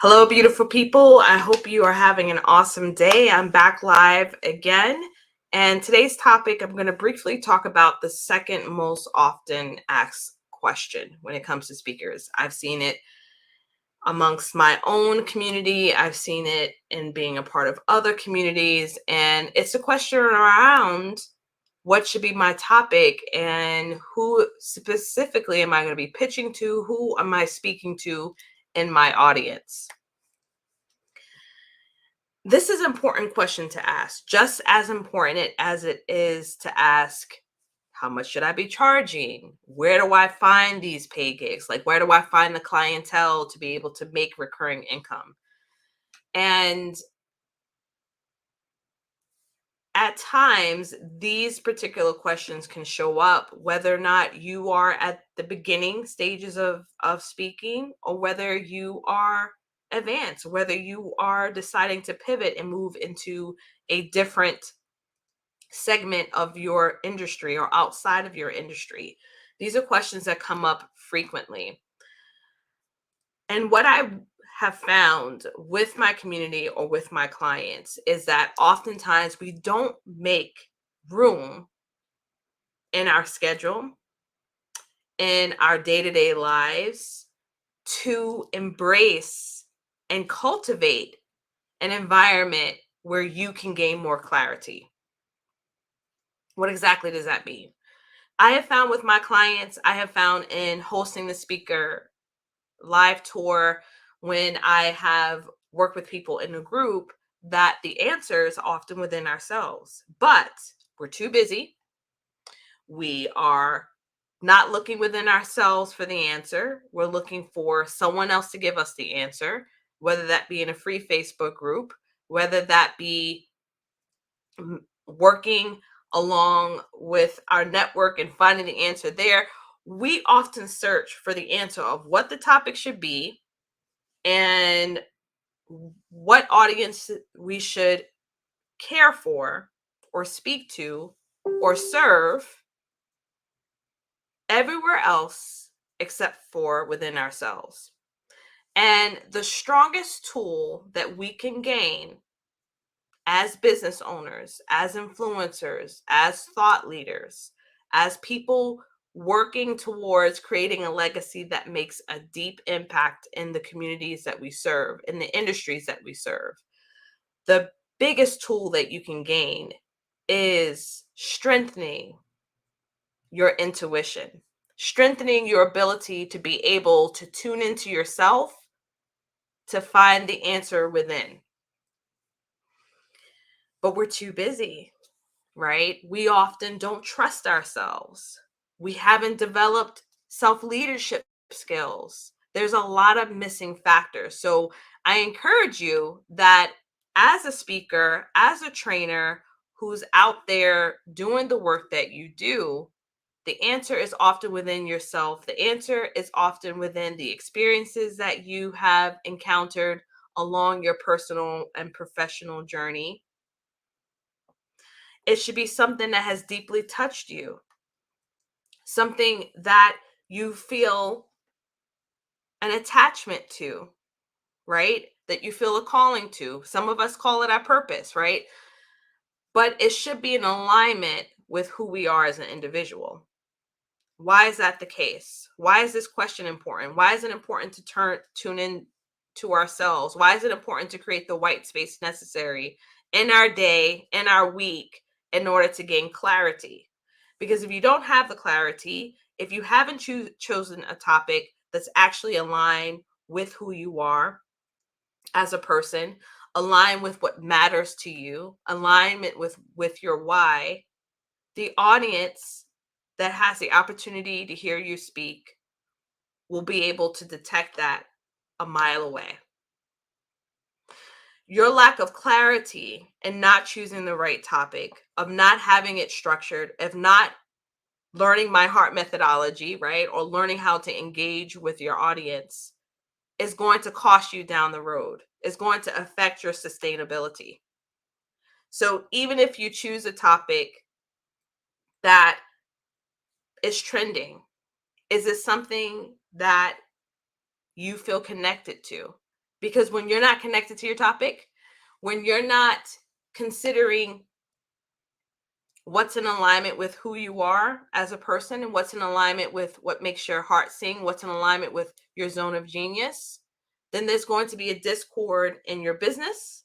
Hello, beautiful people. I hope you are having an awesome day. I'm back live again. And today's topic, I'm going to briefly talk about the second most often asked question when it comes to speakers. I've seen it amongst my own community, I've seen it in being a part of other communities. And it's a question around what should be my topic and who specifically am I going to be pitching to? Who am I speaking to in my audience? This is an important question to ask, just as important as it is to ask, how much should I be charging? Where do I find these pay gigs? Like, where do I find the clientele to be able to make recurring income? And at times, these particular questions can show up whether or not you are at the beginning stages of speaking or whether you are advanced, whether you are deciding to pivot and move into a different segment of your industry or outside of your industry. These are questions that come up frequently. And what I have found with my community or with my clients is that oftentimes we don't make room in our schedule, in our day to day lives, to embrace and cultivate an environment where you can gain more clarity. What exactly does that mean? I have found with my clients, I have found in hosting the speaker live tour, when I have worked with people in a group, that the answer is often within ourselves. But we're too busy. We are not looking within ourselves for the answer. We're looking for someone else to give us the answer, whether that be in a free Facebook group, whether that be working along with our network and finding the answer there. We often search for the answer of what the topic should be and what audience we should care for or speak to or serve everywhere else except for within ourselves. And the strongest tool that we can gain as business owners, as influencers, as thought leaders, as people working towards creating a legacy that makes a deep impact in the communities that we serve, in the industries that we serve. The biggest tool that you can gain is strengthening your intuition, strengthening your ability to be able to tune into yourself to find the answer within. But we're too busy, right? We often don't trust ourselves. We haven't developed self leadership skills. There's a lot of missing factors. So I encourage you that as a speaker, as a trainer who's out there doing the work that you do, the answer is often within yourself. The answer is often within the experiences that you have encountered along your personal and professional journey. It should be something that has deeply touched you, something that you feel an attachment to, right? That you feel a calling to. Some of us call it our purpose, right? But it should be in alignment with who we are as an individual. Why is that the case? Why is this question important? Why is it important to tune in to ourselves? Why is it important to create the white space necessary in our day, in our week, in order to gain clarity? Because if you don't have the clarity, if you haven't chosen a topic that's actually aligned with who you are as a person, aligned with what matters to you, alignment with your why, the audience that has the opportunity to hear you speak will be able to detect that a mile away. Your lack of clarity and not choosing the right topic, of not having it structured, of not learning my heart methodology, right? Or learning how to engage with your audience is going to cost you down the road. It's going to affect your sustainability. So even if you choose a topic that is trending, is it something that you feel connected to? Because when you're not connected to your topic, when you're not considering what's in alignment with who you are as a person and what's in alignment with what makes your heart sing, what's in alignment with your zone of genius, then there's going to be a discord in your business.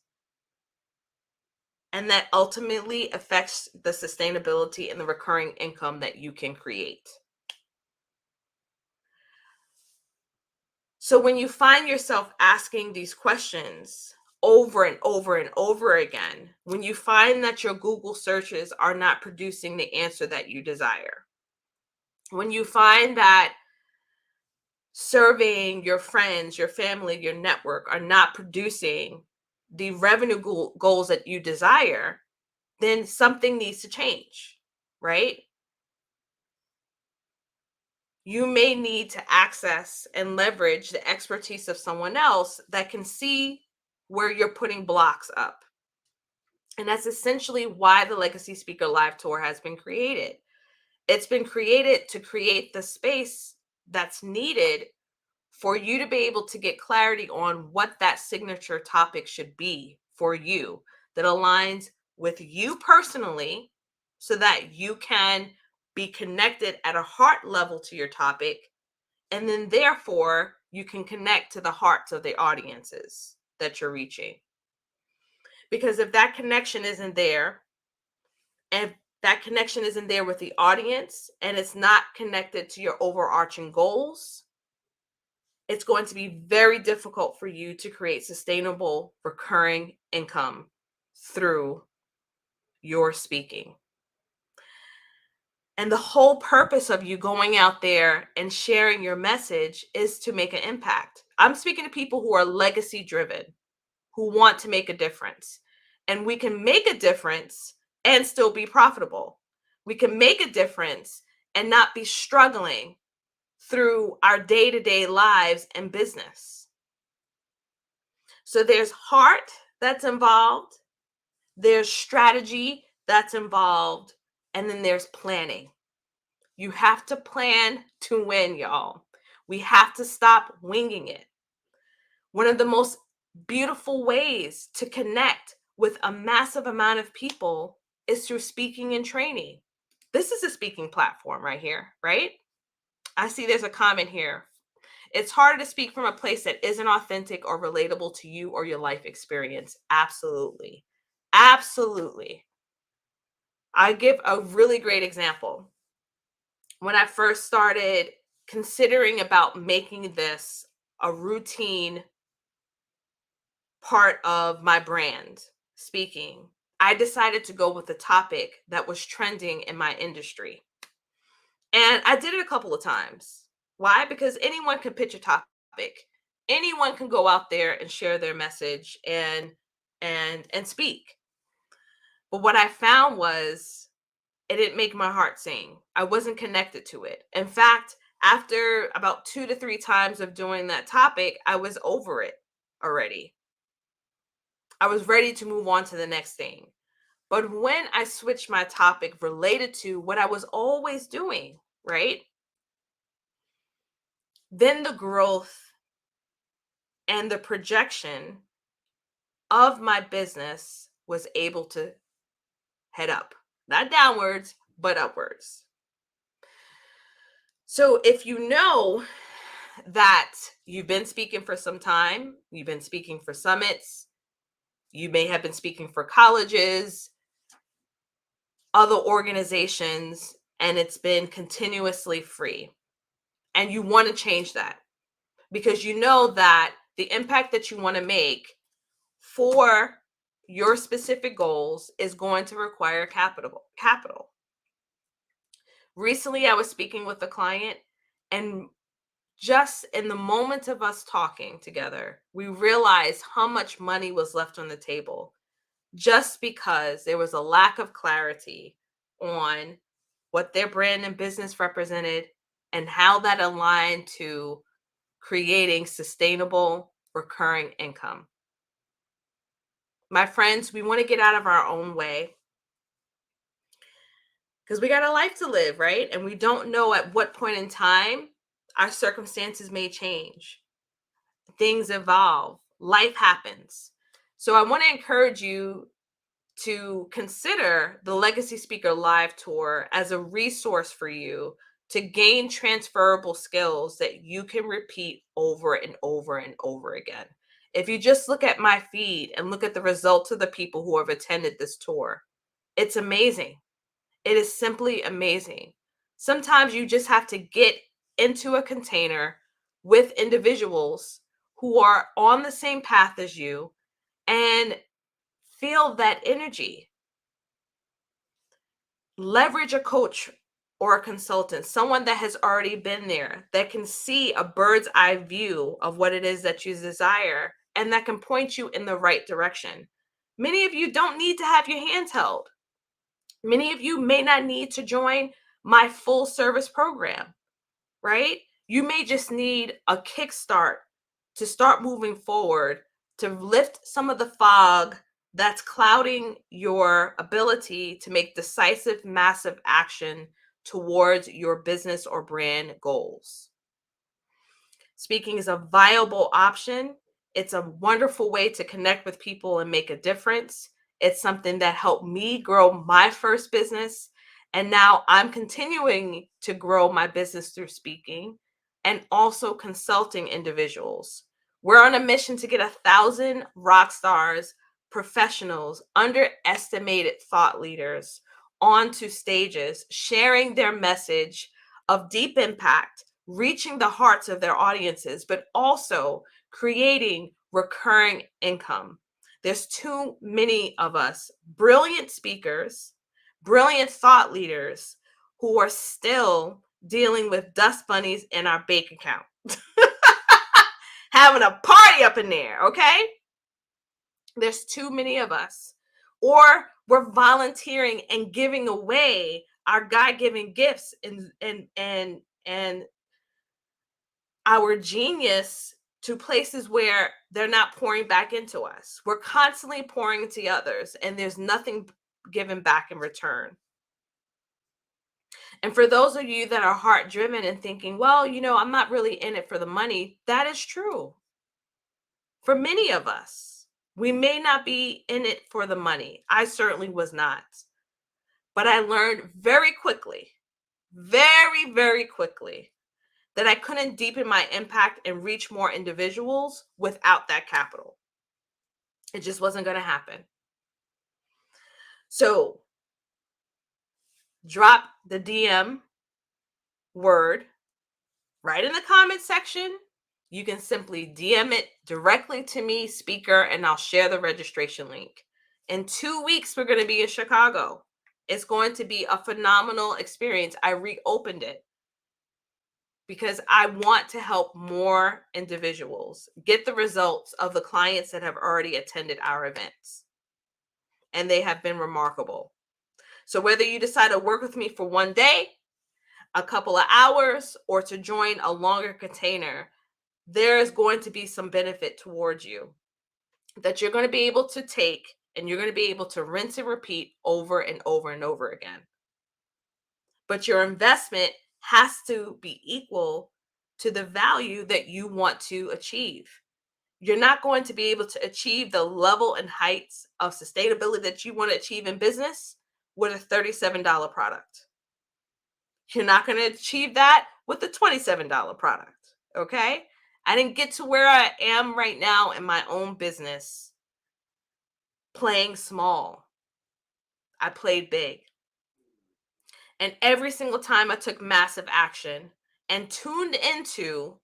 And that ultimately affects the sustainability and the recurring income that you can create. So when you find yourself asking these questions over and over and over again, when you find that your Google searches are not producing the answer that you desire, when you find that surveying your friends, your family, your network are not producing the revenue goals that you desire, then something needs to change, right? You may need to access and leverage the expertise of someone else that can see where you're putting blocks up. And that's essentially why the Legacy Speaker Live Tour has been created. It's been created to create the space that's needed for you to be able to get clarity on what that signature topic should be for you that aligns with you personally so that you can be connected at a heart level to your topic. And then therefore, you can connect to the hearts of the audiences that you're reaching. Because if that connection isn't there, and that connection isn't there with the audience, and it's not connected to your overarching goals, it's going to be very difficult for you to create sustainable, recurring income through your speaking. And the whole purpose of you going out there and sharing your message is to make an impact. I'm speaking to people who are legacy driven, who want to make a difference. And we can make a difference and still be profitable. We can make a difference and not be struggling through our day-to-day lives and business. So there's heart that's involved, there's strategy that's involved, and then there's planning. You have to plan to win, y'all. We have to stop winging it. One of the most beautiful ways to connect with a massive amount of people is through speaking and training. This is a speaking platform right here, right? I see there's a comment here. It's harder to speak from a place that isn't authentic or relatable to you or your life experience. Absolutely. Absolutely. I give a really great example. When I first started considering about making this a routine part of my brand, speaking, I decided to go with a topic that was trending in my industry. And I did it a couple of times. Why? Because anyone can pitch a topic. Anyone can go out there and share their message and speak. But what I found was it didn't make my heart sing. I wasn't connected to it. In fact, after about 2 to 3 times of doing that topic, I was over it already. I was ready to move on to the next thing. But when I switched my topic related to what I was always doing, right? Then the growth and the projection of my business was able to head up, not downwards, but upwards. So if you know that you've been speaking for some time, you've been speaking for summits, you may have been speaking for colleges, other organizations, and it's been continuously free, and you want to change that because you know that the impact that you want to make for your specific goals is going to require capital. Recently I was speaking with a client, and just in the moment of us talking together, we realized how much money was left on the table just because there was a lack of clarity on what their brand and business represented and how that aligned to creating sustainable recurring income. My friends, we want to get out of our own way because we got a life to live, right? And we don't know at what point in time our circumstances may change. Things evolve. Life happens. So I want to encourage you to consider the Legacy Speaker Live Tour as a resource for you to gain transferable skills that you can repeat over and over and over again. If you just look at my feed and look at the results of the people who have attended this tour, it's amazing. It is simply amazing. Sometimes you just have to get into a container with individuals who are on the same path as you and feel that energy. Leverage a coach or a consultant, someone that has already been there, that can see a bird's eye view of what it is that you desire and that can point you in the right direction. Many of you don't need to have your hands held. Many of you may not need to join my full service program, right? You may just need a kickstart to start moving forward, to lift some of the fog that's clouding your ability to make decisive, massive action towards your business or brand goals. Speaking is a viable option. It's a wonderful way to connect with people and make a difference. It's something that helped me grow my first business. And now I'm continuing to grow my business through speaking and also consulting individuals. We're on a mission to get 1,000 rock stars, professionals, underestimated thought leaders onto stages, sharing their message of deep impact, reaching the hearts of their audiences, but also creating recurring income. There's too many of us, brilliant speakers, brilliant thought leaders, who are still dealing with dust bunnies in our bank account, having a party up in there, okay? There's too many of us. Or we're volunteering and giving away our God-given gifts and our genius to places where they're not pouring back into us. We're constantly pouring into others, and there's nothing given back in return. And for those of you that are heart driven and thinking, well, I'm not really in it for the money, that is true. For many of us, we may not be in it for the money. I certainly was not. But I learned very quickly, very, very quickly, that I couldn't deepen my impact and reach more individuals without that capital. It just wasn't going to happen. So drop the DM word right in the comment section. You can simply DM it directly to me, speaker, and I'll share the registration link. In 2 weeks, we're going to be in Chicago. It's going to be a phenomenal experience. I reopened it because I want to help more individuals get the results of the clients that have already attended our events. And they have been remarkable. So whether you decide to work with me for one day, a couple of hours, or to join a longer container, there is going to be some benefit towards you that you're going to be able to take, and you're going to be able to rinse and repeat over and over and over again. But your investment has to be equal to the value that you want to achieve. You're not going to be able to achieve the level and heights of sustainability that you want to achieve in business with a $37 product. You're not going to achieve that with a $27 product. Okay? I didn't get to where I am right now in my own business playing small. I played big. And every single time I took massive action and tuned into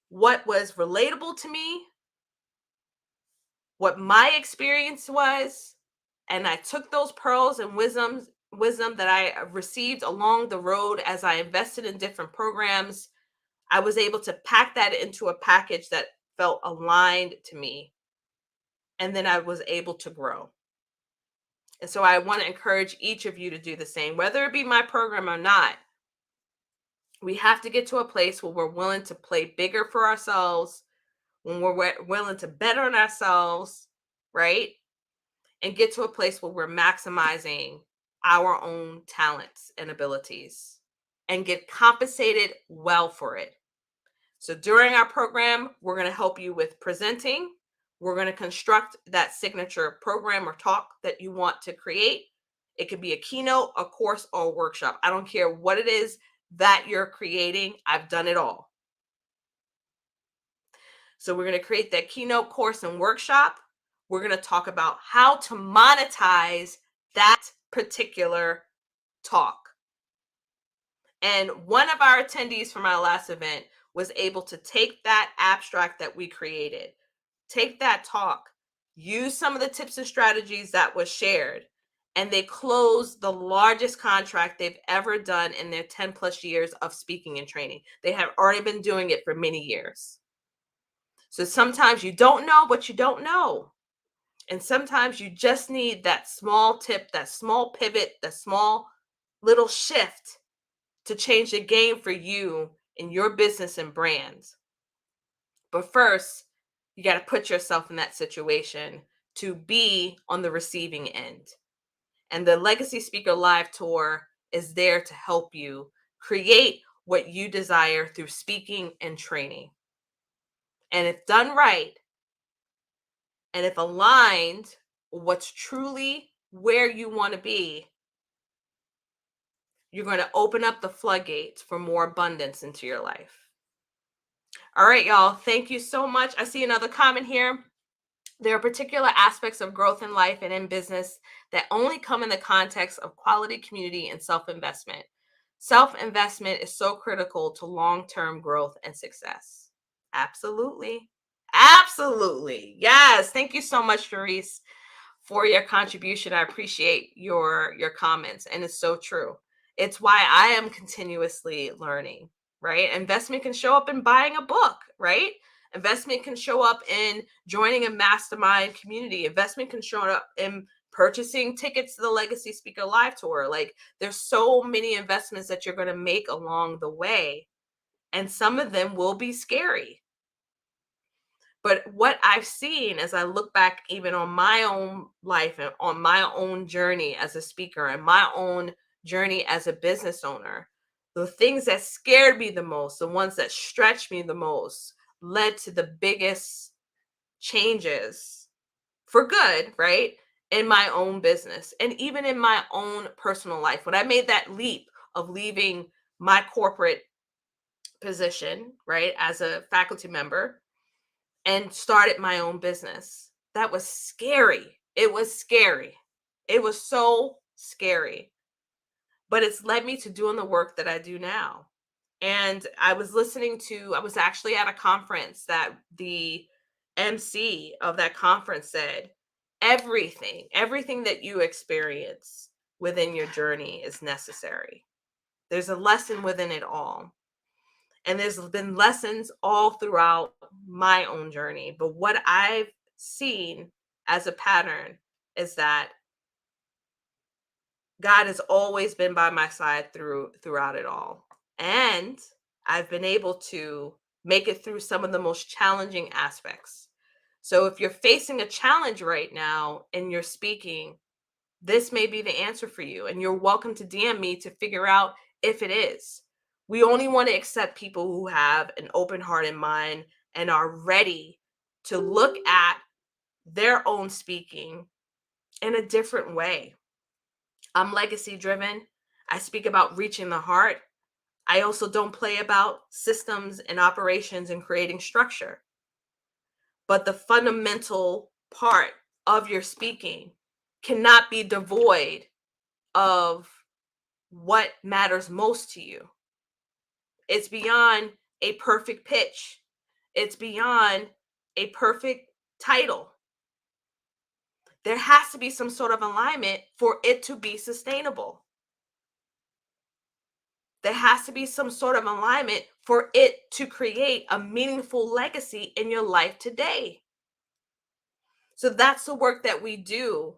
what was relatable to me, what my experience was, and I took those pearls and wisdom that I received along the road as I invested in different programs, I was able to pack that into a package that felt aligned to me. And then I was able to grow. And so I want to encourage each of you to do the same, whether it be my program or not. We have to get to a place where we're willing to play bigger for ourselves, when we're willing to bet on ourselves, right? And get to a place where we're maximizing our own talents and abilities and get compensated well for it. So during our program, we're going to help you with presenting. We're going to construct that signature program or talk that you want to create. It could be a keynote, a course, or a workshop. I don't care what it is that you're creating. I've done it all. So we're going to create that keynote, course, and workshop. We're going to talk about how to monetize that particular talk. And one of our attendees from our last event was able to take that abstract that we created, take that talk, use some of the tips and strategies that was shared, and they closed the largest contract they've ever done in their 10 plus years of speaking and training. They have already been doing it for many years. So sometimes you don't know what you don't know. And sometimes you just need that small tip, that small pivot, that small little shift to change the game for you in your business and brands. But first, you got to put yourself in that situation to be on the receiving end. And the Legacy Speaker Live Tour is there to help you create what you desire through speaking and training. And if done right, and if aligned with what's truly where you want to be, you're going to open up the floodgates for more abundance into your life. All right, y'all. Thank you so much. I see another comment here. There are particular aspects of growth in life and in business that only come in the context of quality community and self-investment. Self-investment is so critical to long-term growth and success. Absolutely. Absolutely. Yes. Thank you so much, Sharice, for your contribution. I appreciate your comments, and it's so true. It's why I am continuously learning, right? Investment can show up in buying a book, right? Investment can show up in joining a mastermind community. Investment can show up in purchasing tickets to the Legacy Speaker Live Tour. Like, there's so many investments that you're going to make along the way, and some of them will be scary. But what I've seen as I look back even on my own life and on my own journey as a speaker and my own journey as a business owner, the things that scared me the most, the ones that stretched me the most, led to the biggest changes for good, right? In my own business and even in my own personal life. When I made that leap of leaving my corporate position, right, as a faculty member, and started my own business. That was scary. It was scary. It was so scary. But it's led me to doing the work that I do now. And I was actually at a conference that the MC of that conference said, everything that you experience within your journey is necessary. There's a lesson within it all. And there's been lessons all throughout my own journey. But what I've seen as a pattern is that God has always been by my side throughout it all. And I've been able to make it through some of the most challenging aspects. So if you're facing a challenge right now and you're speaking, this may be the answer for you. And you're welcome to DM me to figure out if it is. We only want to accept people who have an open heart and mind and are ready to look at their own speaking in a different way. I'm legacy driven. I speak about reaching the heart. I also don't play about systems and operations and creating structure. But the fundamental part of your speaking cannot be devoid of what matters most to you. It's beyond a perfect pitch. It's beyond a perfect title. There has to be some sort of alignment for it to be sustainable. There has to be some sort of alignment for it to create a meaningful legacy in your life today. So that's the work that we do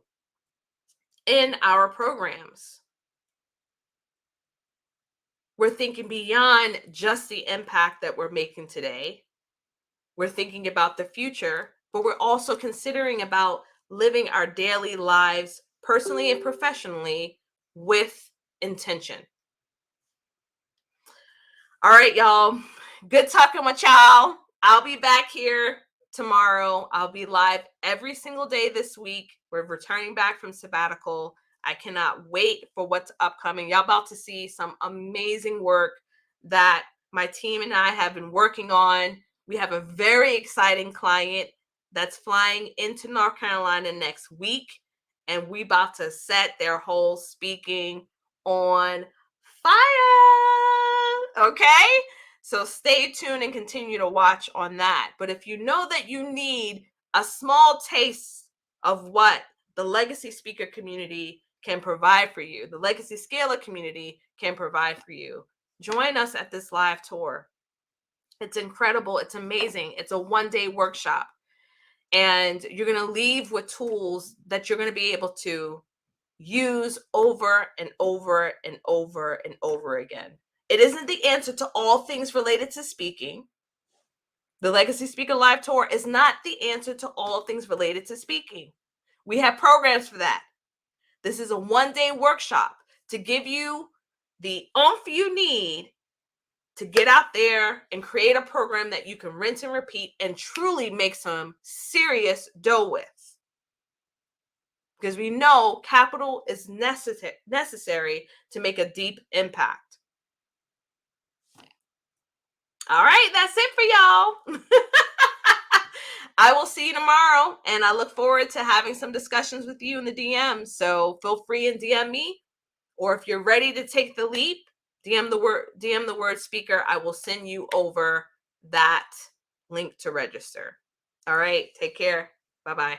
in our programs. We're thinking beyond just the impact that we're making today. We're thinking about the future, but we're also considering about living our daily lives personally and professionally with intention. All right, y'all. Good talking with y'all. I'll be back here tomorrow. I'll be live every single day this week. We're returning back from sabbatical. I cannot wait for what's upcoming. Y'all about to see some amazing work that my team and I have been working on. We have a very exciting client that's flying into North Carolina next week, and we about to set their whole speaking on fire. Okay? So stay tuned and continue to watch on that. But if you know that you need a small taste of what the legacy speaker community can provide for you, the legacy scaler community can provide for you, join us at this live tour. It's incredible. It's amazing. It's a one-day workshop. And you're going to leave with tools that you're going to be able to use over and over and over and over again. It isn't the answer to all things related to speaking. The Legacy Speaker Live Tour is not the answer to all things related to speaking. We have programs for that. This is a one-day workshop to give you the oomph you need to get out there and create a program that you can rinse and repeat and truly make some serious dough with. Because we know capital is necessary to make a deep impact. All right, that's it for y'all. I will see you tomorrow, and I look forward to having some discussions with you in the DMs. So feel free and DM me, or if you're ready to take the leap, DM the word speaker. I will send you over that link to register. All right, take care. Bye-bye.